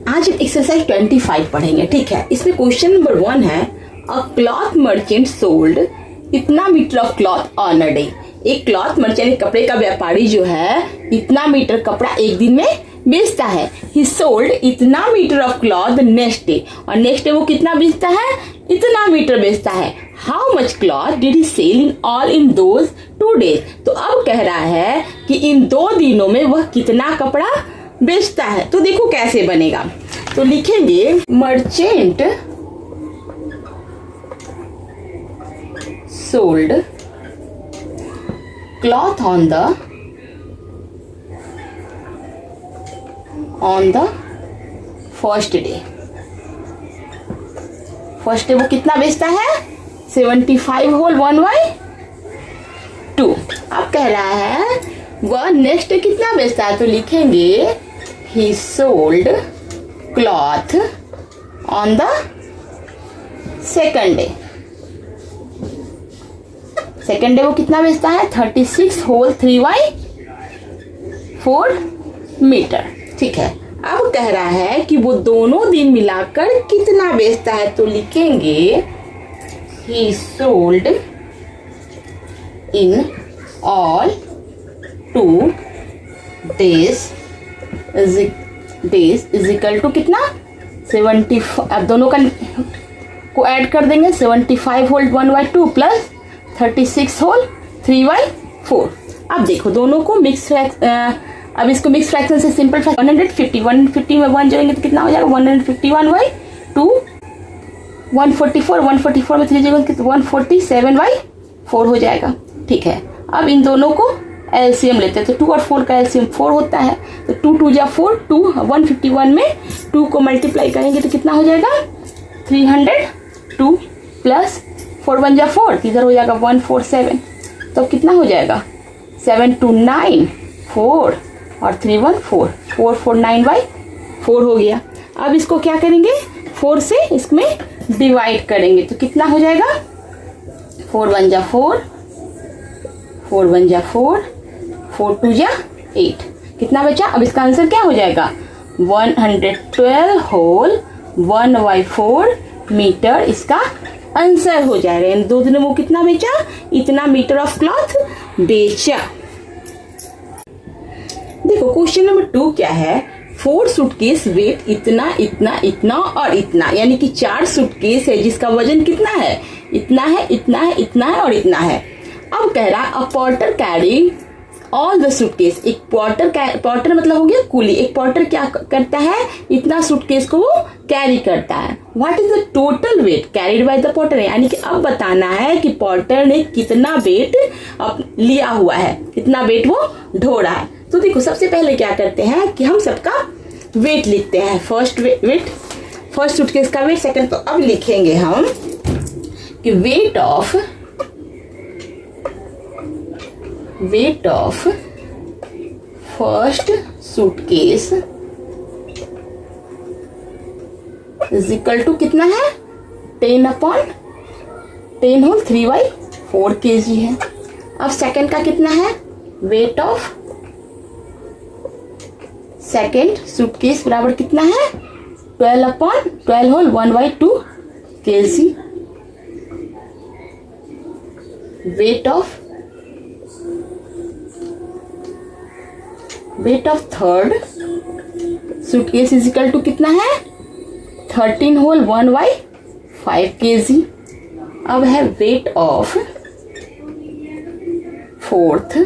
आज हम एक्सरसाइज 25 पढ़ेंगे, ठीक है। इसमें क्वेश्चन नंबर 1 है, अ क्लॉथ मर्चेंट सोल्ड इतना meter of cloth on a day. एक क्लॉथ मर्चेंट, कपड़े का व्यापारी जो है, इतना मीटर कपड़ा एक दिन में बेचता है। ही सोल्ड इतना meter of cloth next day, और नेक्स्ट डे वो कितना बेचता है, इतना मीटर बेचता है। How much cloth did he sell in all in those 2 days. तो अब कह रहा है कि इन 2 दिनों में वह कितना कपड़ा बेचता है। तो देखो कैसे बनेगा, तो लिखेंगे merchant sold cloth on the first day. First day वो कितना बेचता है, 75 होल 1/2। अब कह रहा है वह नेक्स्ट डे कितना बेचता है, तो लिखेंगे he sold cloth on the second day. Second day वो कितना बेचता है, 36 होल 3/4 मीटर, ठीक है। अब कह रहा है कि वो दोनों दिन मिलाकर कितना बेचता है, तो लिखेंगे he sold in all 2 days is equal to कितना, 75। अब दोनों का को ऐड कर देंगे, 75 होल 1/2 प्लस 36 होल 3/4। अब देखो दोनों को मिक्स, अब इसको मिक्स फ्रैक्शन से सिंपल फ्रैक्शन 150 में 1 जोड़ेंगे तो कितना हो जाएगा, 151/2, 144 में 3 जोड़ेंगे तो 147/4 हो जाएगा, ठीक है। अब इन दोनों को एलसीएम लेते हैं, तो 2 और 4 का एलसीएम 4 होता है, तो 2 2 जा 4, 151 में 2 को मल्टीप्लाई करेंगे तो कितना हो जाएगा, 302 प्लस 4 1 जा 4, इधर हो जाएगा 147, तो कितना हो जाएगा 729 4 और 314, 449/4 हो गया। अब इसको क्या करेंगे, 4 से इसमें डिवाइड करेंगे तो कितना हो जाएगा, 4 1 जा 4, 4 1 जा 4, 4 2 जा 8, कितना बचा। अब इसका आंसर क्या हो जाएगा, 112 होल 1/4 मीटर इसका आंसर हो जाएगा। इन 2 दिनों में वो कितना बेचा, इतना मीटर ऑफ क्लॉथ बेचा। देखो क्वेश्चन नंबर 2 क्या है, 4 सूटकेस वेट इतना इतना इतना और इतना, यानी कि 4 सूटकेस है जिसका वजन कितना है, इतना है, इतना है, इतना है और इतना है। अब कह रहा है a porter carry all the suitcase. एक पोर्टर मतलब हो गया कुली। एक पोर्टर क्या करता है, इतना सूटकेस को वो कैरी करता है। What is the total weight carried bye the porter, यानी कि अब बताना है कि पोर्टर ने कितना वेट लिया हुआ है, कितना वेट वो ढो रहा है। तो देखो सबसे पहले क्या करते हैं कि हम सबका वेट लिखते हैं। फर्स्ट सूटकेस का वेट, सेकंड। तो अब लिखेंगे हम कि weight of first suitcase is equal to कितना है, 10/10 होल 3/4 kg है। अब सेकंड का कितना है, वेट ऑफ सेकेंड सूटकेस बराबर कितना है, 12/12 whole 1/2 kg। Weight of third suitcase is equal to कितना है, 13 होल 1/5 kg। अब है weight of fourth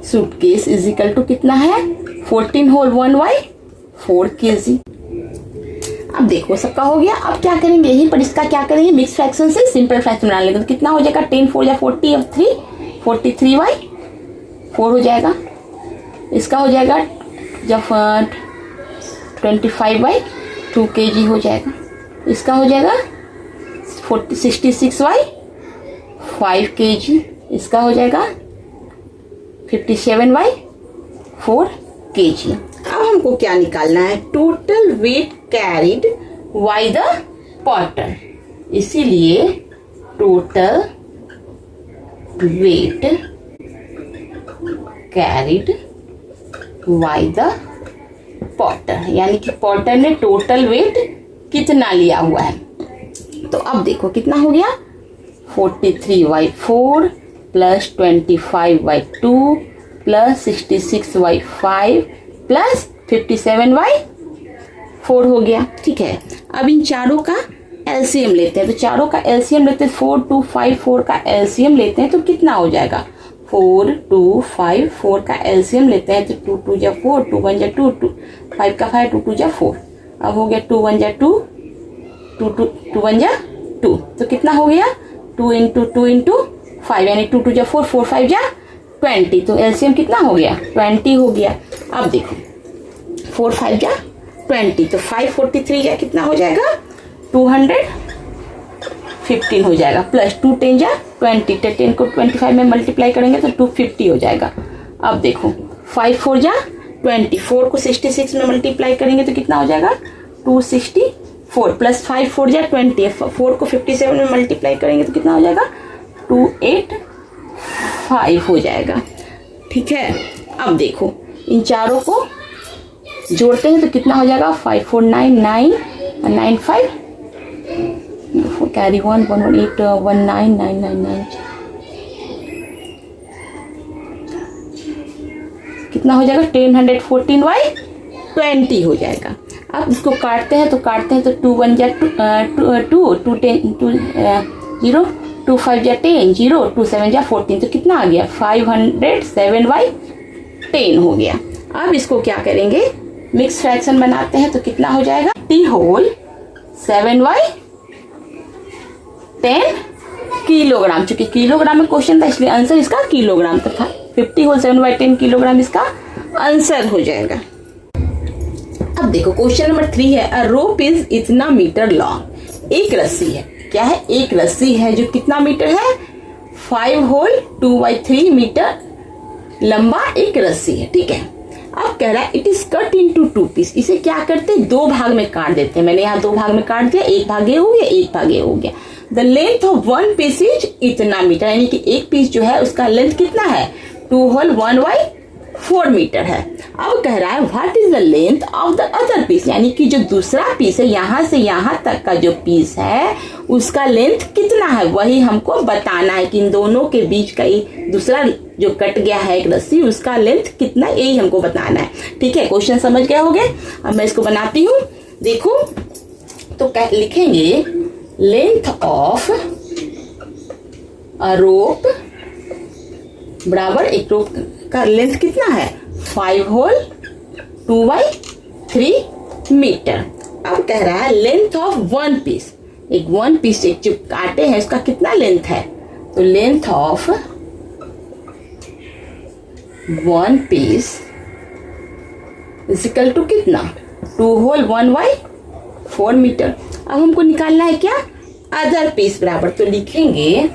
suitcase is equal to कितना है, 14 होल 1/4 kg। अब देखो सबका हो गया। अब क्या करेंगे, यहीं पर इसका क्या करेंगे, मिक्स फ्रैक्शन से सिंपल फ्रैक्शन बना लेंगे। तो कितना हो जाएगा, 10 4 या 40 और 3 43/4 हो जाएगा। इसका हो जाएगा जब 25/2 kg हो जाएगा। इसका हो जाएगा 66/5 kg। इसका हो जाएगा 57/4 kg। अब हमको क्या निकालना है, total weight carried by the porter. इसीलिए total weight carried by the porter, यानी कि पॉटर ने टोटल वेट कितना लिया हुआ है। तो अब देखो कितना हो गया, 43/4 प्लस 25/2 प्लस 66/5 प्लस 57/4 हो गया। ठीक है, अब इन चारों का एलसीएम लेते हैं। तो चारों का एलसीएम लेते हैं, 4 2 5 4 का एलसीएम लेते हैं तो कितना हो जाएगा, 4 2 5 4 का एलसीएम लेते हैं तो 2 2 जा 4, 2 1 जा 2, 5 का 5, 2 2 जा 4। अब हो गया 2 1 जा 2, 2 1 जा 2, तो कितना हो गया 2 × 2 × 5, यानी 2 2 जा 4, 4 5 जा 20। तो एलसीएम कितना हो गया, 20 हो गया। अब देखो 4 5 जा 20, तो 543 जा कितना हो जाएगा, 215 हो जाएगा, प्लस 2 10 जा 20, 10 को 25 में मल्टीप्लाई करेंगे तो 250 हो जाएगा। अब देखो 5 4 जा 20, 4 को 66 में मल्टीप्लाई करेंगे तो कितना हो जाएगा, 264, प्लस 5 4 जा 20, 4 को 57 में मल्टीप्लाई करेंगे तो कितना हो जाएगा, 285 हो जाएगा। ठीक है, अब देखो इन चारों को जोड़ते हैं तो कितना हो जाएगा, 5 4 9 9 9 5 कैरी 1 1 1 8 1 9 9 9 9, कितना हो जाएगा, 1014/20 हो जाएगा। अब इसको काटते हैं तो 2 1 जा 2 2 10 2 0, 2 5 जा 10 0, 2 7 जा 14, तो कितना आ गया, 507/10 हो गया। अब इसको क्या करेंगे, मिक्स फ्रैक्शन बनाते हैं तो कितना हो जाएगा, t होल 7/10 किलोग्राम, चूंकि किलोग्राम में क्वेश्चन था इसलिए आंसर इसका किलोग्राम तक था। 50 होल 7/10 किलोग्राम इसका आंसर हो जाएगा। अब देखो क्वेश्चन नंबर 3 है, अ रोप इज इतना मीटर लॉन्ग। एक रस्सी है, क्या है, एक रस्सी है जो कितना मीटर है, 5 होल 2/3 मीटर लंबा एक रस्सी है। ठीक है, अब कह रहा है it is cut into 2 piece. इसे क्या करते हैं, 2 भाग में काट देते हैं। मैंने यहाँ 2 भाग में काट दिया, एक भाग ये हो गया, एक भाग ये हो गया। The length of 1 piece is इतना मीटर, यानी कि एक पीस जो है उसका लेंथ कितना है, 2 होल 1/4 मीटर है। अब कह रहा है what is the length of the other piece, यानी कि जो दूसरा पीस है, यहां से यहां तक का जो पीस है उसका लेंथ कितना है, वही हमको बताना है कि इन दोनों के बीच का ये दूसरा जो कट गया है एक रस्सी, उसका लेंथ कितना, यही हमको बताना है। ठीक है, क्वेश्चन समझ गए होंगे। अब मैं इसको बनाती हूँ, देखो तो लिखेंगे लेंथ ऑफ अ रोप बराबर, एक रोप का लेंथ कितना है, 5 होल 2/3 मीटर। अब कह रहा है लेंथ ऑफ 1 पीस, एक 1 पीस एक जो काटे हैं उसका कितना लेंथ है, तो length of 1 piece is equal to कितना, 2 होल 1/4 मीटर। अब हमको निकालना है क्या, अदर पीस बराबर, तो लिखेंगे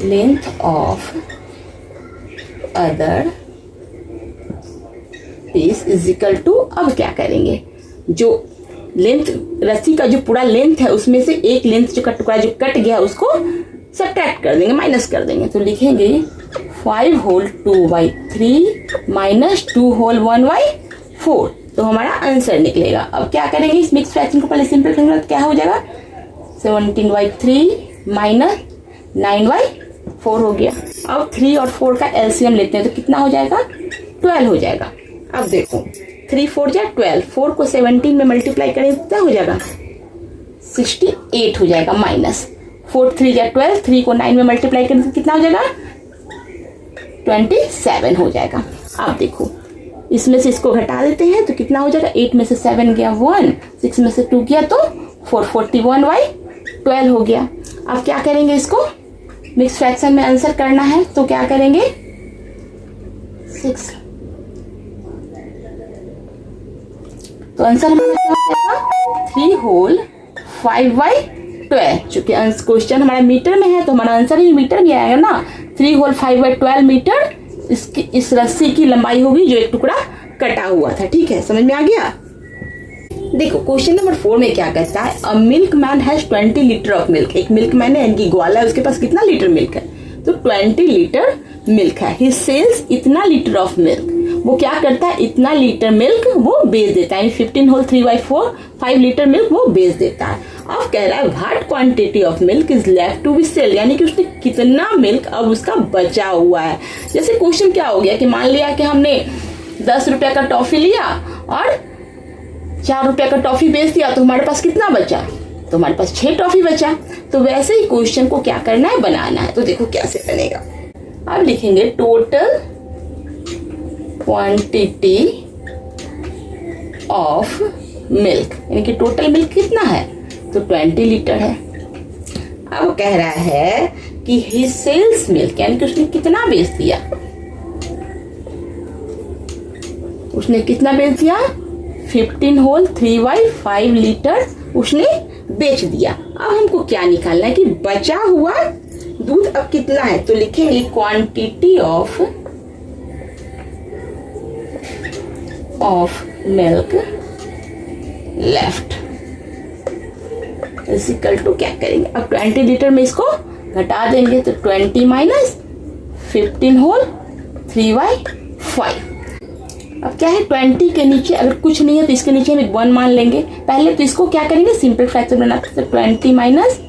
length of other piece is equal to, अब क्या करेंगे, जो लेंथ रस्सी का जो पूरा लेंथ है उसमें से एक लेंथ जो टुकड़ा जो कट गया उसको सब्ट्रैक्ट कर देंगे, माइनस कर देंगे। तो लिखेंगे 5 होल 2/3 माइनस 2 होल 1/4, तो हमारा आंसर निकलेगा। अब क्या करेंगे, इस मिक्स फ्रैक्शन को पहले सिंपल करेंगे तो क्या हो जाएगा, 17/3 माइनस 9/4 हो गया। अब 3 और 4 का एलसीएम लेते हैं तो कितना हो जाएगा, 12 हो जाएगा। अब देखो 3 4 जा 12, 4 को 17 में मल्टीप्लाई करें तो क्या हो जाएगा, 68 हो जाएगा, माइनस 4 3 जा 12, 3 को 9 में मल्टीप्लाई करें तो कितना हो जाएगा, 27 हो जाएगा। अब देखो इसमें से इसको घटा देते हैं तो कितना हो जाएगा, 8 में से 7 गया 1, 6 में से 2 गया तो 441/12 हो गया। अब क्या करेंगे, इसको मिक्स फ्रैक्शन में आंसर करना है तो क्या करेंगे, 6, तो आंसर हमारा क्या हो जाएगा, 3 होल 5/12। चूंकि क्वेश्चन हमारा मीटर में है तो हमारा आंसर ही मीटर में आएगा ना, 3 होल 5/12 मीटर इसकी इस रस्सी की लंबाई होगी जो एक टुकड़ा कटा हुआ था। ठीक है, समझ में आ गया। देखो क्वेश्चन नंबर 4 में क्या कहता है, a milk man has 20 litre of milk. एक मिल्क मैन है, इनकी ग्वाला है, उसके पास कितना लीटर मिल्क है, तो 20 लीटर मिल्क है। ही सेल्स इतना लीटर ऑफ मिल्क, वो क्या करता है, इतना लीटर मिल्क वो बेच देता है, 15 होल 3/4 5 लीटर मिल्क वो बेच देता है। अब कह रहा है what quantity of milk is left to be sell, यानी कि उसने कितना मिल्क अब उसका बचा हुआ है। जैसे क्वेश्चन क्या हो गया कि मान लिया कि हमने 10 रुपया का टॉफी लिया और 4 रुपया का टॉफी बेच दिया, तो हमारे पास कितना बचा, तो हमारे पास 6 टॉफी बचा। तो वैसे ही क्वेश्चन को क्या करना है, बनाना है। तो देखो कैसे बनेगा। अब लिखेंगे टोटल क्वांटिटी ऑफ मिल्क, यानी कि टोटल मिल्क कितना है, तो 20 लीटर है। अब कह रहा है कि ही सेल्स मिल्क, यानी कि उसने कितना बेच दिया, उसने कितना बेच दिया, 15 होल 3/5 लीटर उसने बेच दिया। अब हमको क्या निकालना है कि बचा हुआ दूध अब कितना है, तो लिखेंगे quantity of milk left is equal to, क्या करेंगे, अब 20 लीटर में इसको घटा देंगे, तो 20 माइनस 15 होल 3/5। अब क्या है, 20 के नीचे अगर कुछ नहीं है तो इसके नीचे हम एक 1 मान लेंगे। पहले तो इसको क्या करेंगे, सिंपल फ्रैक्शन बनाते, तो 20 माइनस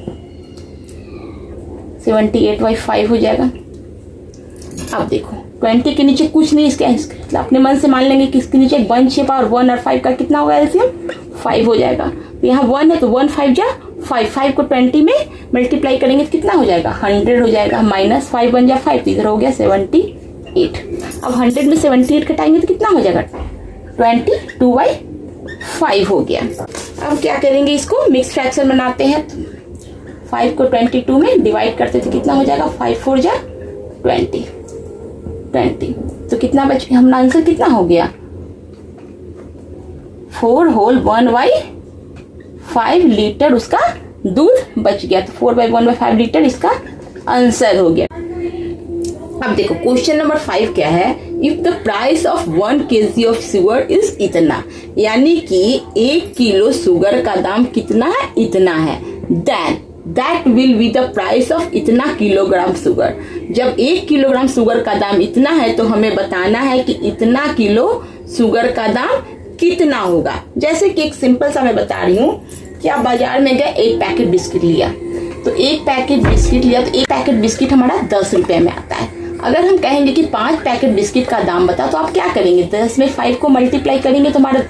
78/5 हो जाएगा। अब देखो 20 के नीचे कुछ नहीं, इसके अपने मन से मान लेंगे कि इसके नीचे 1 छिपा और 1 और 5 का कितना होगा एलसीएम, 5 हो जाएगा। तो यहाँ 1 है तो 1 5 जा 5, 5 को 20 में मल्टीप्लाई करेंगे तो कितना हो जाएगा, 100 हो जाएगा। माइनस 5 बन जा 5, तो इधर हो गया 78। अब 100 में 78 घटाएंगे तो कितना हो जाएगा, 22/5 हो गया। अब क्या करेंगे, इसको मिक्स फ्रैक्शन बनाते हैं। 5 को 22 में डिवाइड करते तो कितना हो जाएगा, 5 4 जा 20, तो कितना बच गया, हमारा आंसर कितना हो गया, 4 होल 1/5 लीटर उसका दूध बच गया। तो 4/1/5 लीटर इसका आंसर हो गया। अब देखो क्वेश्चन नंबर 5 क्या है, if the price of 1 kg of sugar is इतना, यानी कि 1 किलो शुगर का दाम कितना है, इतना है, then that will be the price of इतना किलोग्राम शुगर। जब 1 किलोग्राम शुगर का दाम इतना है तो हमें बताना है कि इतना किलो शुगर का दाम कितना होगा। जैसे कि एक सिंपल सा मैं बता रही हूँ कि आप बाजार में गए, एक पैकेट बिस्किट लिया, तो एक पैकेट बिस्किट लिया तो एक पैकेट बिस्किट हमारा 10 रुपए में आता है। अगर हम कहेंगे कि 5 पैकेट बिस्किट का दाम बताओ, तो आप क्या करेंगे, 10 में 5 को मल्टीप्लाई करेंगे तो हमारा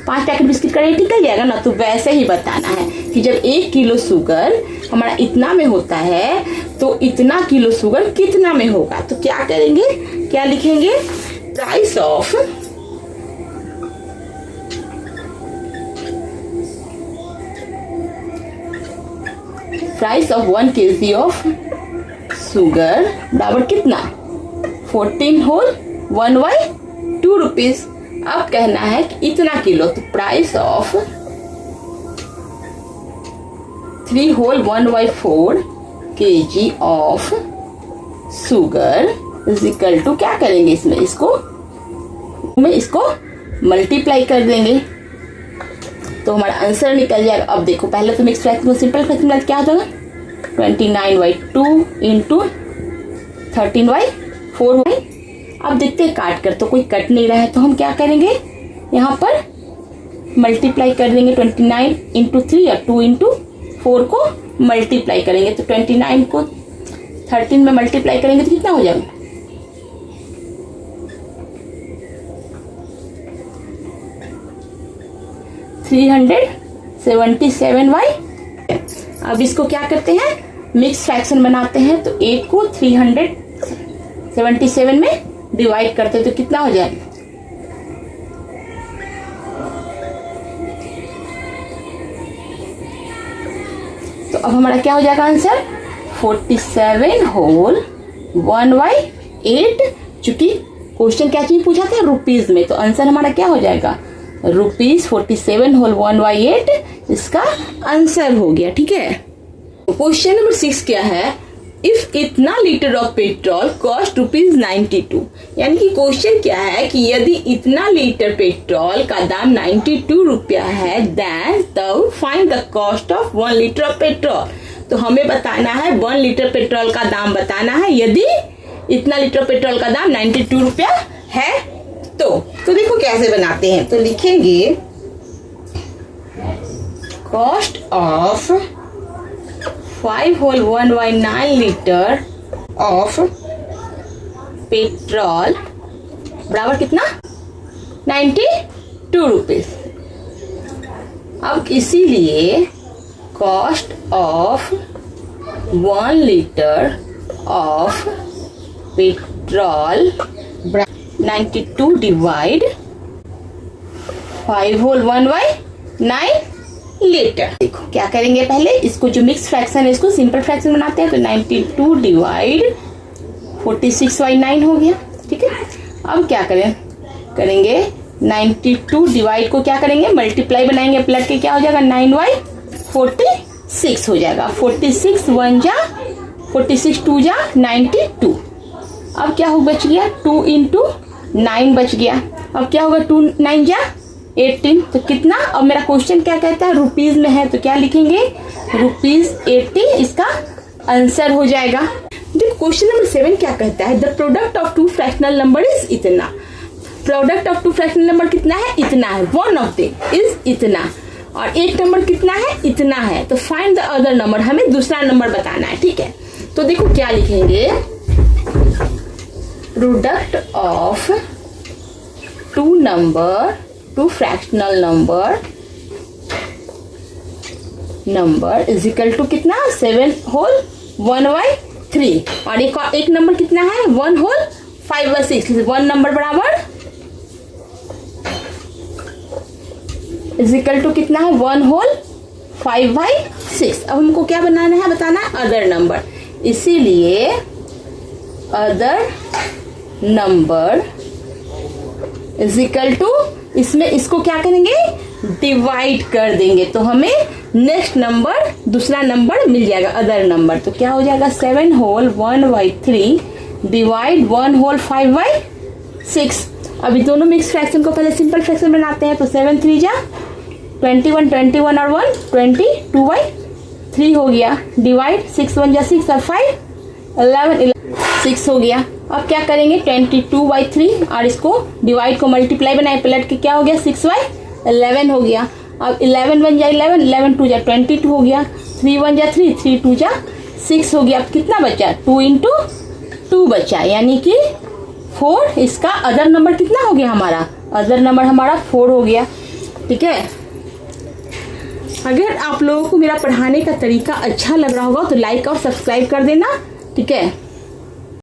5 पैकेट बिस्किट का रेट निकल जाएगा ना। तो वैसे ही बताना है कि जब 1 किलो शुगर हमारा इतना में होता है तो इतना किलो शुगर कितना में होगा। तो क्या करेंगे, क्या लिखेंगे, price of price of 1 kg of sugar बराबर कितना, 14 होल 1/2 रुपीज। अब कहना है कि इतना किलो, तो price of 3 whole 1/4 kg of sugar is equal to, क्या करेंगे, इसमें इसको मल्टीप्लाई कर देंगे तो हमारा आंसर निकल जाएगा। अब देखो पहले तो मिक्स फ्रैक्शन, सिंपल फ्रैक्शन क्या होगा, 29/2 इंटू 13/4 हो गई। अब देखते हैं काट कर, तो कोई कट नहीं रहा है तो हम क्या करेंगे, यहाँ पर मल्टीप्लाई कर देंगे। 29 इंटू 3 या 2 इंटू 4 को मल्टीप्लाई करेंगे, तो 29 को 13 में मल्टीप्लाई करेंगे तो कितना हो जाएगा, 377/। अब इसको क्या करते हैं, मिक्स फ्रैक्शन बनाते हैं। तो 1 को 377 में डिवाइड करते हैं तो कितना हो जाएगा, तो अब हमारा क्या हो जाएगा आंसर, 47 होल 1/8। चूंकि क्वेश्चन क्या चीज पूछा था, रुपीज में, तो आंसर हमारा क्या हो जाएगा, रुपीज 47 होल 1/8 इसका आंसर हो गया। ठीक है, क्वेश्चन नंबर 6 क्या है, इफ इतना लीटर ऑफ पेट्रोल कॉस्ट ₹92, यानी कि क्वेश्चन क्या है कि यदि इतना लीटर पेट्रोल का दाम 92 रुपया है, देन तब find the cost of 1 litre of petrol. तो हमें बताना है 1 लीटर पेट्रोल का दाम बताना है, यदि इतना लीटर पेट्रोल का दाम 92 रुपया है तो देखो कैसे बनाते हैं। तो लिखेंगे cost of 5/1/9 litre of petrol बराबर कितना 92 रुपीज। अब इसीलिए cost of 1 litre of petrol 92 divide 5/1/9 litre. देखो क्या करेंगे, पहले इसको जो मिक्स फ्रैक्शन है इसको सिंपल फ्रैक्शन बनाते हैं। तो 92 डिवाइड 46/9 हो गया। ठीक है, अब क्या करेंगे 92 डिवाइड को क्या करेंगे मल्टीप्लाई बनाएंगे, प्लस के क्या हो जाएगा 9/46 हो जाएगा। 46 1 जा 46 2 जा 92। अब क्या हो बच गया 2 × 9 बच गया। अब क्या होगा 2 9 जा 18। तो कितना, अब मेरा क्वेश्चन क्या कहता है रुपीज में है, तो क्या लिखेंगे ₹80 इसका आंसर हो जाएगा। देखो क्वेश्चन नंबर 7 क्या कहता है, the product of 2 fractional number is इतना। प्रोडक्ट ऑफ 2 फ्रैक्शनल नंबर कितना है, इतना है। वन ऑफ देम इज इतना, और एक नंबर कितना है, इतना है। तो फाइंड द अदर नंबर, हमें दूसरा नंबर बताना है। ठीक है, तो देखो क्या लिखेंगे, product of 2 fractional number is equal to कितना 7/1/3, और एक नंबर कितना है 1/5/6। 1 नंबर बराबर इज इक्वल टू कितना है 1/5/6। अब हमको क्या बनाना है, बताना है अदर नंबर। इसीलिए other number is equal to, इसमें इसको क्या करेंगे डिवाइड कर देंगे, तो हमें नेक्स्ट नंबर दूसरा नंबर मिल जाएगा अदर नंबर। तो क्या हो जाएगा 7/1/3 डिवाइड 1/5/6। अभी दोनों मिक्स फ्रैक्शन को पहले सिंपल फ्रैक्शन बनाते हैं। तो 7 3 जा 21 और 1 22/3 हो गया, डिवाइड 6 1 जा 6 और 5 11 6 हो गया। अब क्या करेंगे 22/3 और इसको डिवाइड को मल्टीप्लाई बनाए, पलट के क्या हो गया 6/11 हो गया। अब 11 1 जा 11, 11 2 जा 22 हो गया, 3 1 जा 3, 3 2 जा 6 हो गया। अब कितना बचा 2 × 2 बचा, यानी कि 4। इसका अदर नंबर कितना हो गया हमारा, अदर नंबर हमारा 4 हो गया। ठीक है, अगर आप लोगों को मेरा पढ़ाने का तरीका अच्छा लग रहा होगा तो लाइक और सब्सक्राइब कर देना। ठीक है।